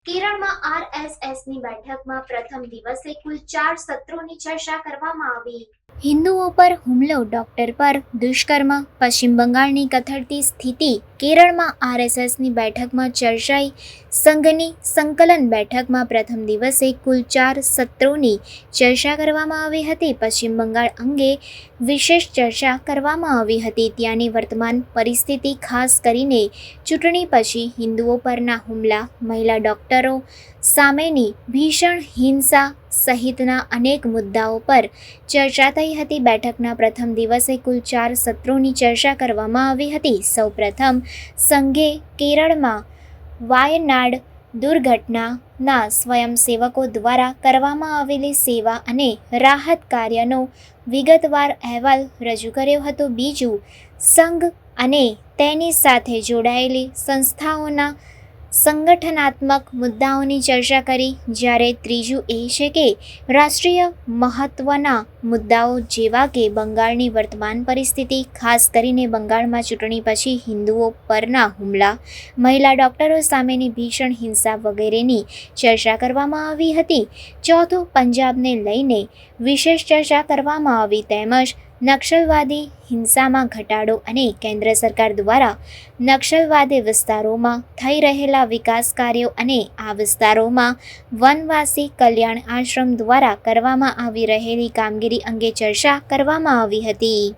કેરળમાં આરએસએસની બેઠકમાં પ્રથમ દિવસે કુલ 4 સત્રોની ચર્ચા કરવામાં આવી. હિન્દુઓ પર હુમલો, ડોક્ટર પર દુષ્કર્મ, પશ્ચિમ બંગાળની કથળતી સ્થિતિ. કેરળમાં આરએસએસની બેઠકમાં ચર્ચાઈ. સંઘની સંકલન બેઠકમાં પ્રથમ દિવસે કુલ 4 સત્રોની ચર્ચા કરવામાં આવી હતી. પશ્ચિમ બંગાળ અંગે વિશેષ ચર્ચા કરવામાં આવી હતી. ત્યાંની વર્તમાન પરિસ્થિતિ, ખાસ કરીને ચૂંટણી પછી હિન્દુઓ પરના હુમલા, મહિલા ડોક્ટરો સામેની ભીષણ હિંસા સહિતના અનેક મુદ્દાઓ પર ચર્ચા થઈ હતી. બેઠકના પ્રથમ દિવસે કુલ 4 સત્રોની ચર્ચા કરવામાં આવી હતી. સૌપ્રથમ સંઘે કેરળમાં વાયનાડ દુર્ઘટનાના સ્વયંસેવકો દ્વારા કરવામાં આવેલી સેવા અને રાહત કાર્યનો વિગતવાર અહેવાલ રજૂ કર્યો હતો. બીજું, સંઘ અને તેની સાથે જોડાયેલી સંસ્થાઓના સંગઠનાત્મક મુદ્દાઓની ચર્ચા કરી. જ્યારે ત્રીજું એ છે કે રાષ્ટ્રીય મહત્વના મુદ્દાઓ જેવા કે બંગાળની વર્તમાન પરિસ્થિતિ, ખાસ કરીને બંગાળમાં ચૂંટણી પછી હિન્દુઓ પરના હુમલા, મહિલા ડોક્ટરો સામેની ભીષણ હિંસા વગેરેની ચર્ચા કરવામાં આવી હતી. ચોથું, પંજાબને લઈને વિશેષ ચર્ચા કરવામાં આવી તેમજ નક્સલવાદી હિંસામાં ઘટાડો અને કેન્દ્ર સરકાર દ્વારા નક્સલવાદી વિસ્તારોમાં થઈ રહેલા વિકાસ કાર્યો અને આ વિસ્તારોમાં વનવાસી કલ્યાણ આશ્રમ દ્વારા કરવામાં આવી રહેલી કામગીરી અંગે ચર્ચા કરવામાં આવી હતી.